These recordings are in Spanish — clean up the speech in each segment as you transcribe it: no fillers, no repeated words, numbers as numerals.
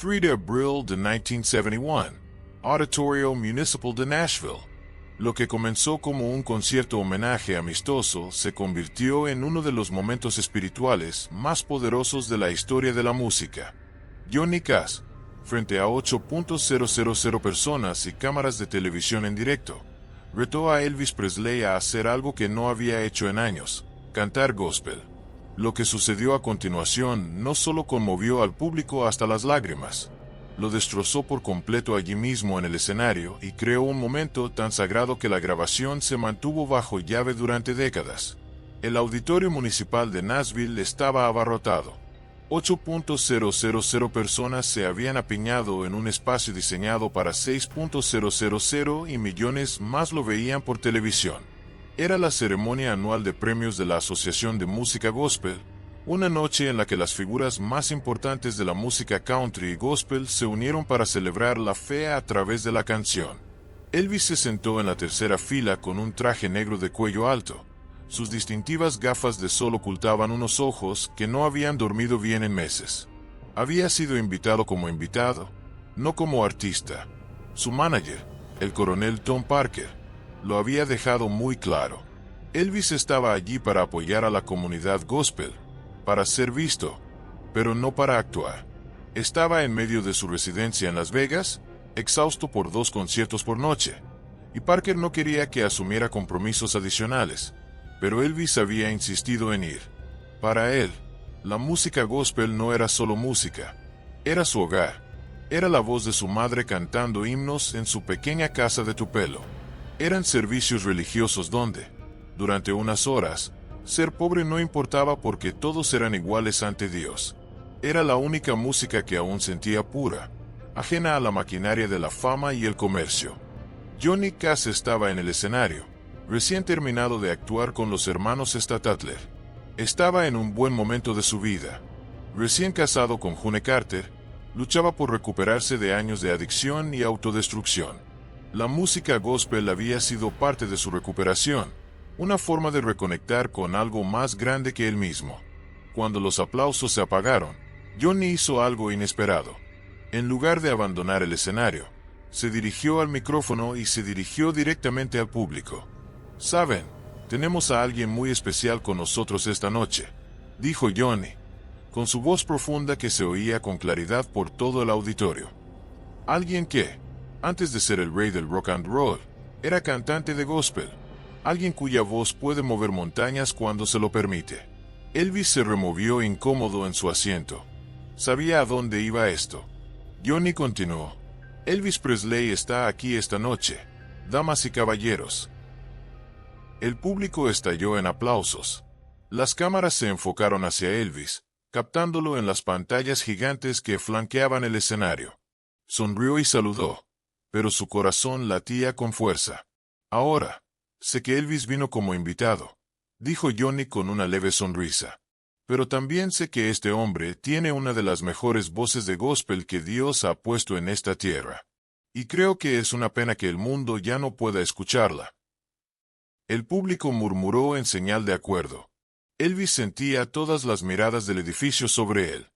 3 de abril de 1971, Auditorio Municipal de Nashville. Lo que comenzó como un concierto homenaje amistoso se convirtió en uno de los momentos espirituales más poderosos de la historia de la música. Johnny Cash, frente a 8.000 personas y cámaras de televisión en directo, retó a Elvis Presley a hacer algo que no había hecho en años: cantar gospel. Lo que sucedió a continuación no solo conmovió al público hasta las lágrimas, lo destrozó por completo allí mismo en el escenario y creó un momento tan sagrado que la grabación se mantuvo bajo llave durante décadas. El auditorio municipal de Nashville estaba abarrotado. 8.000 personas se habían apiñado en un espacio diseñado para 6.000 y millones más lo veían por televisión. Era la ceremonia anual de premios de la Asociación de Música Gospel, una noche en la que las figuras más importantes de la música country y gospel se unieron para celebrar la fe a través de la canción. Elvis se sentó en la tercera fila con un traje negro de cuello alto. Sus distintivas gafas de sol ocultaban unos ojos que no habían dormido bien en meses. Había sido invitado como invitado, no como artista. Su manager, el coronel Tom Parker, lo había dejado muy claro. Elvis estaba allí para apoyar a la comunidad gospel, para ser visto, pero no para actuar. Estaba en medio de su residencia en Las Vegas, exhausto por 2 conciertos por noche, y Parker no quería que asumiera compromisos adicionales, pero Elvis había insistido en ir. Para él, la música gospel no era solo música, era su hogar, era la voz de su madre cantando himnos en su pequeña casa de Tupelo. Eran servicios religiosos donde, durante unas horas, ser pobre no importaba porque todos eran iguales ante Dios. Era la única música que aún sentía pura, ajena a la maquinaria de la fama y el comercio. Johnny Cash estaba en el escenario, recién terminado de actuar con los hermanos Statler. Estaba en un buen momento de su vida. Recién casado con June Carter, luchaba por recuperarse de años de adicción y autodestrucción. La música gospel había sido parte de su recuperación, una forma de reconectar con algo más grande que él mismo. Cuando los aplausos se apagaron, Johnny hizo algo inesperado. En lugar de abandonar el escenario, se dirigió al micrófono y se dirigió directamente al público. «Saben, tenemos a alguien muy especial con nosotros esta noche», dijo Johnny, con su voz profunda que se oía con claridad por todo el auditorio. Alguien que, antes de ser el rey del rock and roll, era cantante de gospel. Alguien cuya voz puede mover montañas cuando se lo permite. Elvis se removió incómodo en su asiento. Sabía a dónde iba esto. Johnny continuó. «Elvis Presley está aquí esta noche, damas y caballeros». El público estalló en aplausos. Las cámaras se enfocaron hacia Elvis, captándolo en las pantallas gigantes que flanqueaban el escenario. Sonrió y saludó, pero su corazón latía con fuerza. «Ahora, sé que Elvis vino como invitado», dijo Johnny con una leve sonrisa. «Pero también sé que este hombre tiene una de las mejores voces de gospel que Dios ha puesto en esta tierra. Y creo que es una pena que el mundo ya no pueda escucharla». El público murmuró en señal de acuerdo. Elvis sentía todas las miradas del edificio sobre él.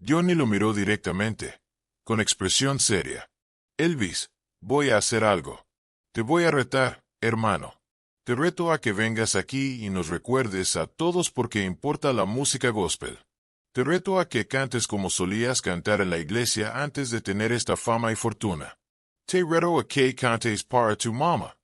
Johnny lo miró directamente, con expresión seria. «Elvis, voy a hacer algo. Te voy a retar, hermano. Te reto a que vengas aquí y nos recuerdes a todos porque importa la música gospel. Te reto a que cantes como solías cantar en la iglesia antes de tener esta fama y fortuna. Te reto a que cantes para tu mamá».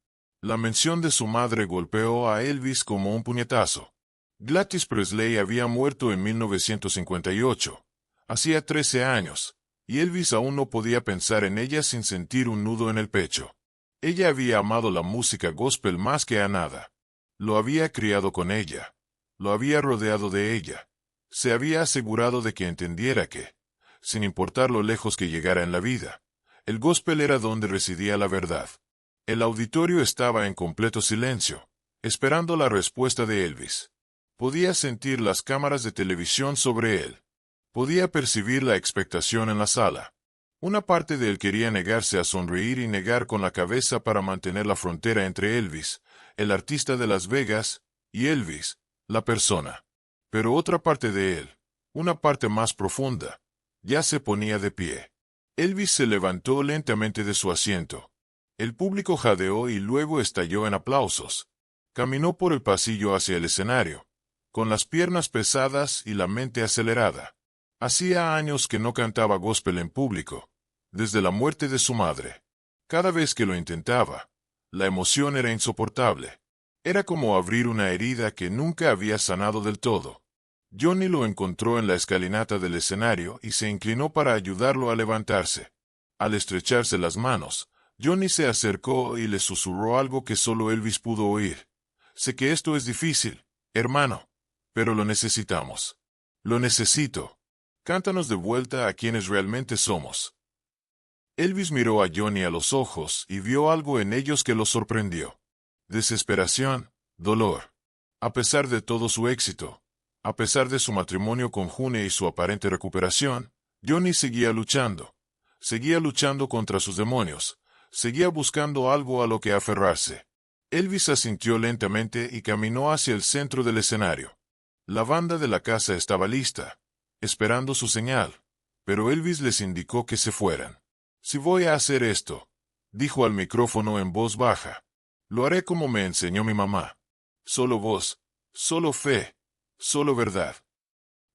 La mención de su madre golpeó a Elvis como un puñetazo. Gladys Presley había muerto en 1958. Hacía 13 años, y Elvis aún no podía pensar en ella sin sentir un nudo en el pecho. Ella había amado la música gospel más que a nada. Lo había criado con ella. Lo había rodeado de ella. Se había asegurado de que entendiera que, sin importar lo lejos que llegara en la vida, el gospel era donde residía la verdad. El auditorio estaba en completo silencio, esperando la respuesta de Elvis. Podía sentir las cámaras de televisión sobre él. Podía percibir la expectación en la sala. Una parte de él quería negarse a sonreír y negar con la cabeza para mantener la frontera entre Elvis, el artista de Las Vegas, y Elvis, la persona. Pero otra parte de él, una parte más profunda, ya se ponía de pie. Elvis se levantó lentamente de su asiento. El público jadeó y luego estalló en aplausos. Caminó por el pasillo hacia el escenario, con las piernas pesadas y la mente acelerada. Hacía años que no cantaba gospel en público, desde la muerte de su madre. Cada vez que lo intentaba, la emoción era insoportable. Era como abrir una herida que nunca había sanado del todo. Johnny lo encontró en la escalinata del escenario y se inclinó para ayudarlo a levantarse. Al estrecharse las manos, Johnny se acercó y le susurró algo que solo Elvis pudo oír. Sé que esto es difícil, hermano, pero lo necesitamos. Lo necesito. Cántanos de vuelta a quienes realmente somos. Elvis miró a Johnny a los ojos y vio algo en ellos que lo sorprendió. Desesperación, dolor. A pesar de todo su éxito, a pesar de su matrimonio con June y su aparente recuperación, Johnny seguía luchando. Seguía luchando contra sus demonios. Seguía buscando algo a lo que aferrarse. Elvis asintió lentamente y caminó hacia el centro del escenario. La banda de la casa estaba lista, esperando su señal, pero Elvis les indicó que se fueran. Si voy a hacer esto, dijo al micrófono en voz baja, lo haré como me enseñó mi mamá. Solo voz, solo fe, solo verdad.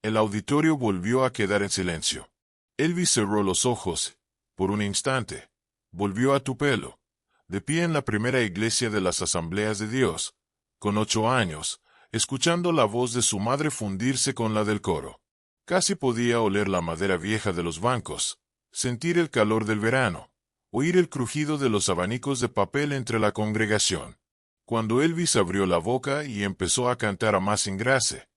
El auditorio volvió a quedar en silencio. Elvis cerró los ojos, por un instante. Volvió a Tupelo, de pie en la primera iglesia de las Asambleas de Dios, con 8 años, escuchando la voz de su madre fundirse con la del coro. Casi podía oler la madera vieja de los bancos, sentir el calor del verano, oír el crujido de los abanicos de papel entre la congregación. Cuando Elvis abrió la boca y empezó a cantar a más Grace,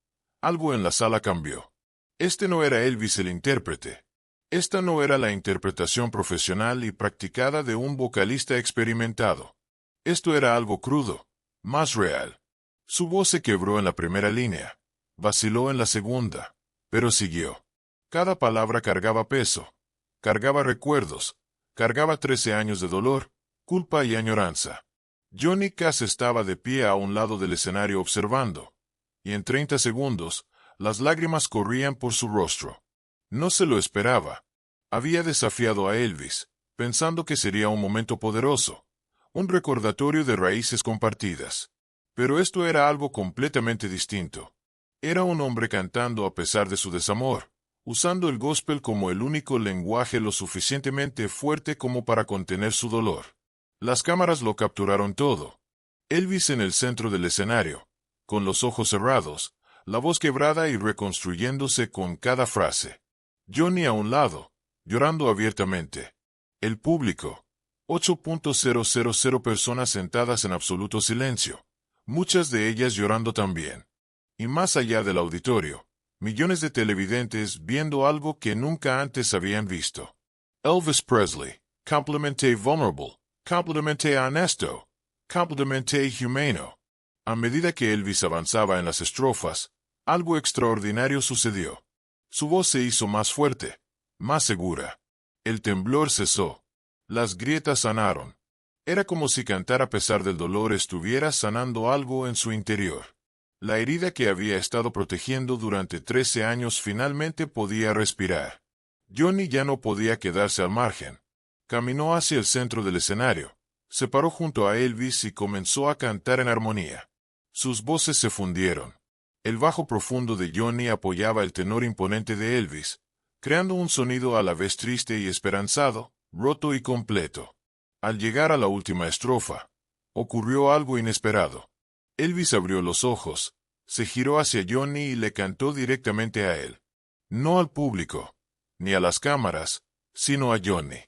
algo en la sala cambió. Este no era Elvis el intérprete. Esta no era la interpretación profesional y practicada de un vocalista experimentado. Esto era algo crudo, más real. Su voz se quebró en la primera línea, vaciló en la segunda, pero siguió. Cada palabra cargaba peso, cargaba recuerdos, cargaba 13 años de dolor, culpa y añoranza. Johnny Cash estaba de pie a un lado del escenario observando, y en 30 segundos, las lágrimas corrían por su rostro. No se lo esperaba. Había desafiado a Elvis, pensando que sería un momento poderoso, un recordatorio de raíces compartidas. Pero esto era algo completamente distinto. Era un hombre cantando a pesar de su desamor, usando el gospel como el único lenguaje lo suficientemente fuerte como para contener su dolor. Las cámaras lo capturaron todo. Elvis en el centro del escenario, con los ojos cerrados, la voz quebrada y reconstruyéndose con cada frase. Johnny a un lado, llorando abiertamente. El público. 8.000 personas sentadas en absoluto silencio, muchas de ellas llorando también. Y más allá del auditorio, millones de televidentes viendo algo que nunca antes habían visto. Elvis Presley, completamente vulnerable, completamente honesto, completamente humano. A medida que Elvis avanzaba en las estrofas, algo extraordinario sucedió. Su voz se hizo más fuerte, más segura. El temblor cesó. Las grietas sanaron. Era como si cantar a pesar del dolor estuviera sanando algo en su interior. La herida que había estado protegiendo durante 13 años finalmente podía respirar. Johnny ya no podía quedarse al margen. Caminó hacia el centro del escenario, se paró junto a Elvis y comenzó a cantar en armonía. Sus voces se fundieron. El bajo profundo de Johnny apoyaba el tenor imponente de Elvis, creando un sonido a la vez triste y esperanzado, roto y completo. Al llegar a la última estrofa, ocurrió algo inesperado. Elvis abrió los ojos, se giró hacia Johnny y le cantó directamente a él. No al público, ni a las cámaras, sino a Johnny.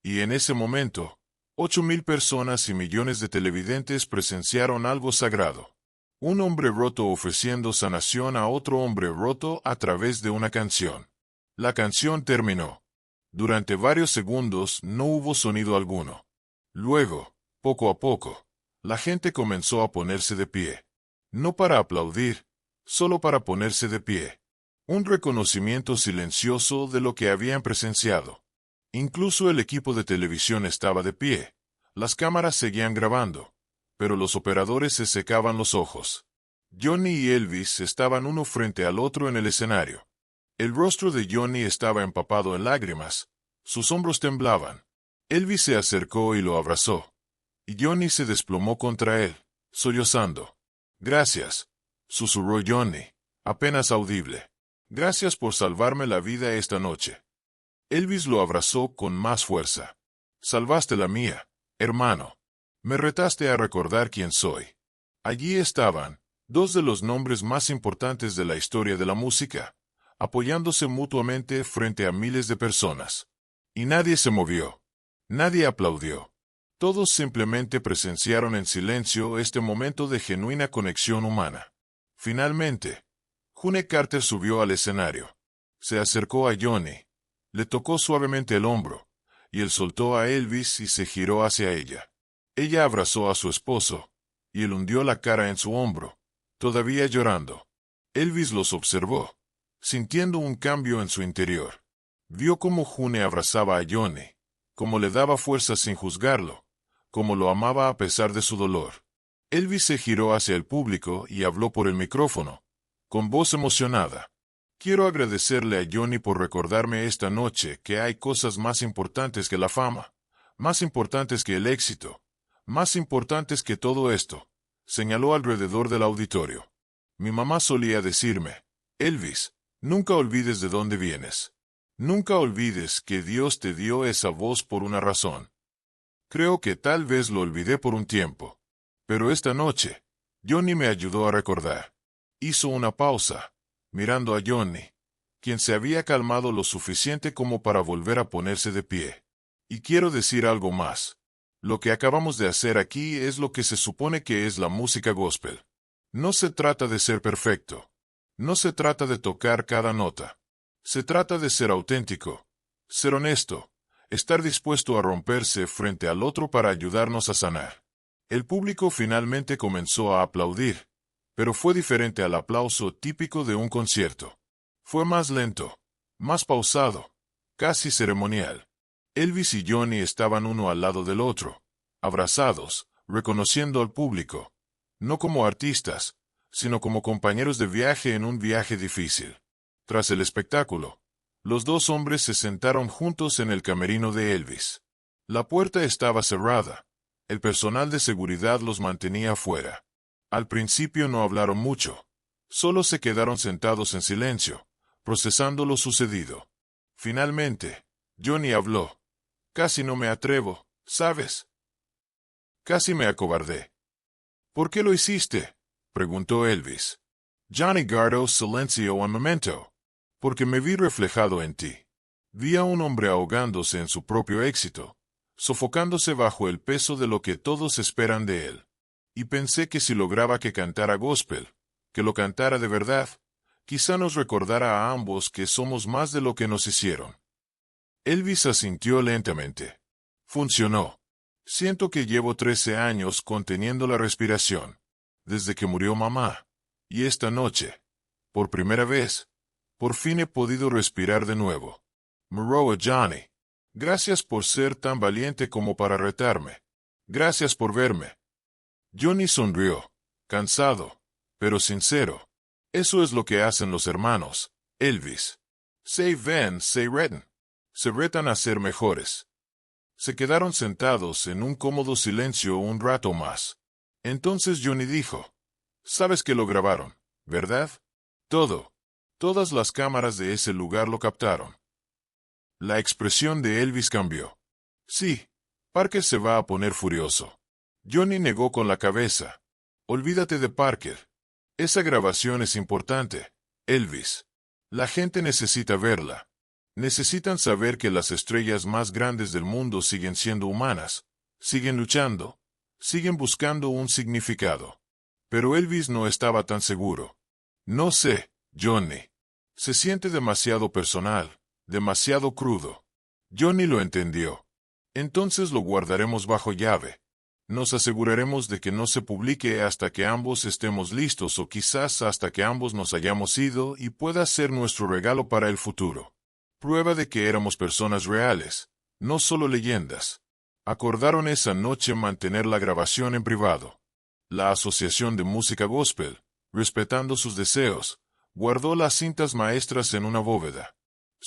Y en ese momento, 8,000 personas y millones de televidentes presenciaron algo sagrado. Un hombre roto ofreciendo sanación a otro hombre roto a través de una canción. La canción terminó. Durante varios segundos no hubo sonido alguno. Luego, poco a poco, la gente comenzó a ponerse de pie. No para aplaudir, solo para ponerse de pie. Un reconocimiento silencioso de lo que habían presenciado. Incluso el equipo de televisión estaba de pie. Las cámaras seguían grabando, pero los operadores se secaban los ojos. Johnny y Elvis estaban uno frente al otro en el escenario. El rostro de Johnny estaba empapado en lágrimas, Sus hombros temblaban. Elvis se acercó y lo abrazó. Y Johnny se desplomó contra él, sollozando. «Gracias», susurró Johnny, apenas audible. «Gracias por salvarme la vida esta noche». Elvis lo abrazó con más fuerza. «Salvaste la mía, hermano. Me retaste a recordar quién soy». Allí estaban, dos de los nombres más importantes de la historia de la música, apoyándose mutuamente frente a miles de personas. Y nadie se movió. Nadie aplaudió. Todos simplemente presenciaron en silencio este momento de genuina conexión humana. Finalmente, June Carter subió al escenario. Se acercó a Johnny, le tocó suavemente el hombro, y él soltó a Elvis y se giró hacia ella. Ella abrazó a su esposo, y él hundió la cara en su hombro, todavía llorando. Elvis los observó, sintiendo un cambio en su interior. Vio cómo June abrazaba a Johnny, cómo le daba fuerza sin juzgarlo, cómo lo amaba a pesar de su dolor. Elvis se giró hacia el público y habló por el micrófono, con voz emocionada. «Quiero agradecerle a Johnny por recordarme esta noche que hay cosas más importantes que la fama, más importantes que el éxito, más importantes que todo esto», señaló alrededor del auditorio. «Mi mamá solía decirme, Elvis, nunca olvides de dónde vienes. Nunca olvides que Dios te dio esa voz por una razón». Creo que tal vez lo olvidé por un tiempo. Pero esta noche, Johnny me ayudó a recordar. Hizo una pausa, mirando a Johnny, quien se había calmado lo suficiente como para volver a ponerse de pie. «Y quiero decir algo más. Lo que acabamos de hacer aquí es lo que se supone que es la música gospel. No se trata de ser perfecto. No se trata de tocar cada nota. Se trata de ser auténtico, ser honesto, estar dispuesto a romperse frente al otro para ayudarnos a sanar». El público finalmente comenzó a aplaudir, pero fue diferente al aplauso típico de un concierto. Fue más lento, más pausado, casi ceremonial. Elvis y Johnny estaban uno al lado del otro, abrazados, reconociendo al público, no como artistas, sino como compañeros de viaje en un viaje difícil. Tras el espectáculo, los dos hombres se sentaron juntos en el camerino de Elvis. La puerta estaba cerrada. El personal de seguridad los mantenía afuera. Al principio no hablaron mucho. Solo se quedaron sentados en silencio, procesando lo sucedido. Finalmente, Johnny habló. «Casi no me atrevo, ¿sabes? Casi me acobardé». «¿Por qué lo hiciste?», preguntó Elvis. «Johnny guardó silencio un momento. Porque me vi reflejado en ti. Vi a un hombre ahogándose en su propio éxito, sofocándose bajo el peso de lo que todos esperan de él. Y pensé que si lograba que cantara gospel, que lo cantara de verdad, quizá nos recordara a ambos que somos más de lo que nos hicieron». Elvis asintió lentamente. «Funcionó. Siento que llevo 13 años conteniendo la respiración, desde que murió mamá. Y esta noche, por primera vez, por fin he podido respirar de nuevo. Murroa Johnny. Gracias por ser tan valiente como para retarme. Gracias por verme». Johnny sonrió, cansado, pero sincero. «Eso es lo que hacen los hermanos, Elvis. Se ven, se retan. Se retan a ser mejores». Se quedaron sentados en un cómodo silencio un rato más. Entonces Johnny dijo, «Sabes que lo grabaron, ¿verdad? Todo. Todas las cámaras de ese lugar lo captaron». La expresión de Elvis cambió. «Sí, Parker se va a poner furioso». Johnny negó con la cabeza. «Olvídate de Parker. Esa grabación es importante, Elvis. La gente necesita verla. Necesitan saber que las estrellas más grandes del mundo siguen siendo humanas, siguen luchando, siguen buscando un significado». Pero Elvis no estaba tan seguro. «No sé, Johnny. Se siente demasiado personal, demasiado crudo». Johnny lo entendió. «Entonces lo guardaremos bajo llave. Nos aseguraremos de que no se publique hasta que ambos estemos listos o quizás hasta que ambos nos hayamos ido y pueda ser nuestro regalo para el futuro. Prueba de que éramos personas reales, no solo leyendas». Acordaron esa noche mantener la grabación en privado. La Asociación de Música Gospel, respetando sus deseos, guardó las cintas maestras en una bóveda.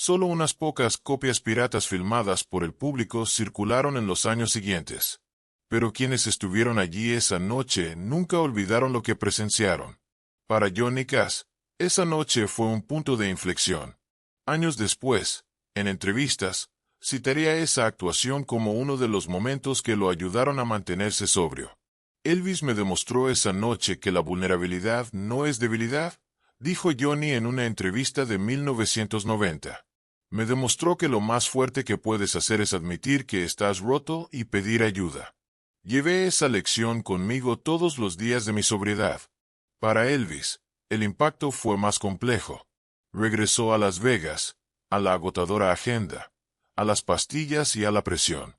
Solo unas pocas copias piratas filmadas por el público circularon en los años siguientes. Pero quienes estuvieron allí esa noche nunca olvidaron lo que presenciaron. Para Johnny Cash, esa noche fue un punto de inflexión. Años después, en entrevistas, citaría esa actuación como uno de los momentos que lo ayudaron a mantenerse sobrio. Elvis me demostró esa noche que la vulnerabilidad no es debilidad, dijo Johnny en una entrevista de 1990. Me demostró que lo más fuerte que puedes hacer es admitir que estás roto y pedir ayuda. Llevé esa lección conmigo todos los días de mi sobriedad. Para Elvis, el impacto fue más complejo. Regresó a Las Vegas, a la agotadora agenda, a las pastillas y a la presión.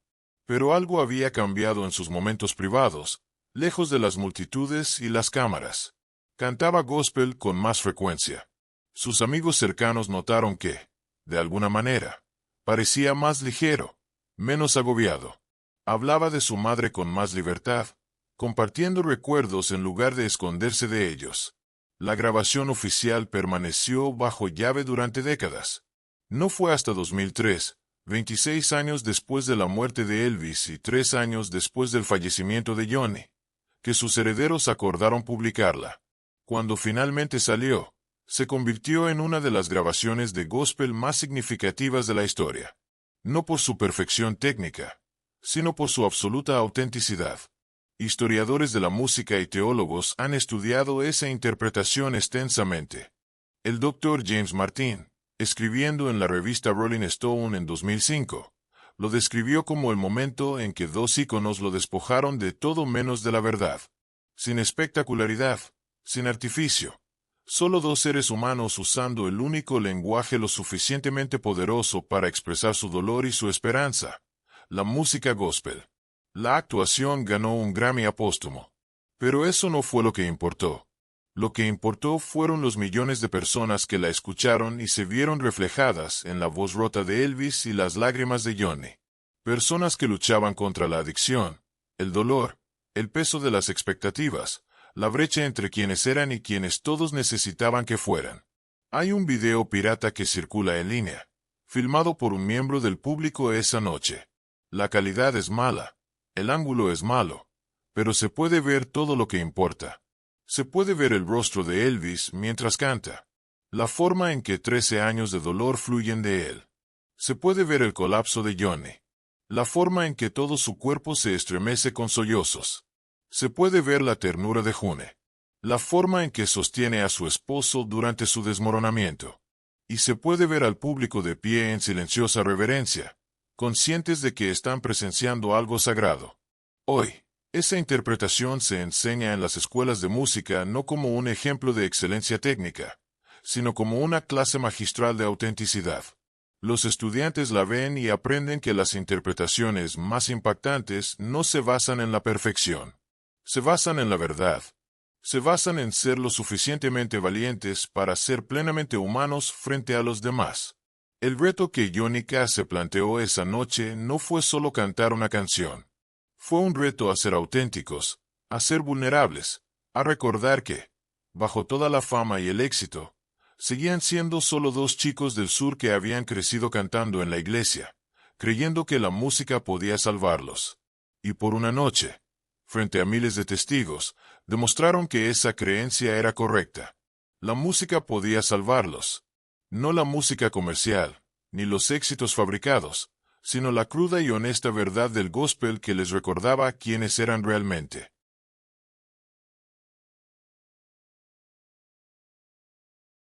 Pero algo había cambiado en sus momentos privados, lejos de las multitudes y las cámaras. Cantaba gospel con más frecuencia. Sus amigos cercanos notaron que, de alguna manera, parecía más ligero, menos agobiado. Hablaba de su madre con más libertad, compartiendo recuerdos en lugar de esconderse de ellos. La grabación oficial permaneció bajo llave durante décadas. No fue hasta 2003, 26 años después de la muerte de Elvis y 3 años después del fallecimiento de Johnny, que sus herederos acordaron publicarla. Cuando finalmente salió, se convirtió en una de las grabaciones de gospel más significativas de la historia. No por su perfección técnica, sino por su absoluta autenticidad. Historiadores de la música y teólogos han estudiado esa interpretación extensamente. El Dr. James Martin, escribiendo en la revista Rolling Stone en 2005, lo describió como el momento en que dos íconos lo despojaron de todo menos de la verdad. Sin espectacularidad, sin artificio. Solo dos seres humanos usando el único lenguaje lo suficientemente poderoso para expresar su dolor y su esperanza. La música gospel. La actuación ganó un Grammy póstumo. Pero eso no fue lo que importó. Lo que importó fueron los millones de personas que la escucharon y se vieron reflejadas en la voz rota de Elvis y las lágrimas de Johnny. Personas que luchaban contra la adicción, el dolor, el peso de las expectativas, la brecha entre quienes eran y quienes todos necesitaban que fueran. Hay un video pirata que circula en línea, filmado por un miembro del público esa noche. La calidad es mala, el ángulo es malo, pero se puede ver todo lo que importa. Se puede ver el rostro de Elvis mientras canta, la forma en que 13 años de dolor fluyen de él. Se puede ver el colapso de Johnny, la forma en que todo su cuerpo se estremece con sollozos. Se puede ver la ternura de June, la forma en que sostiene a su esposo durante su desmoronamiento. Y se puede ver al público de pie en silenciosa reverencia, conscientes de que están presenciando algo sagrado. Hoy, esa interpretación se enseña en las escuelas de música no como un ejemplo de excelencia técnica, sino como una clase magistral de autenticidad. Los estudiantes la ven y aprenden que las interpretaciones más impactantes no se basan en la perfección. Se basan en la verdad. Se basan en ser lo suficientemente valientes para ser plenamente humanos frente a los demás. El reto que Johnny Cash se planteó esa noche no fue solo cantar una canción. Fue un reto a ser auténticos, a ser vulnerables, a recordar que, bajo toda la fama y el éxito, seguían siendo solo dos chicos del sur que habían crecido cantando en la iglesia, creyendo que la música podía salvarlos. Y por una noche, frente a miles de testigos, demostraron que esa creencia era correcta. La música podía salvarlos. No la música comercial, ni los éxitos fabricados, sino la cruda y honesta verdad del gospel que les recordaba quiénes eran realmente.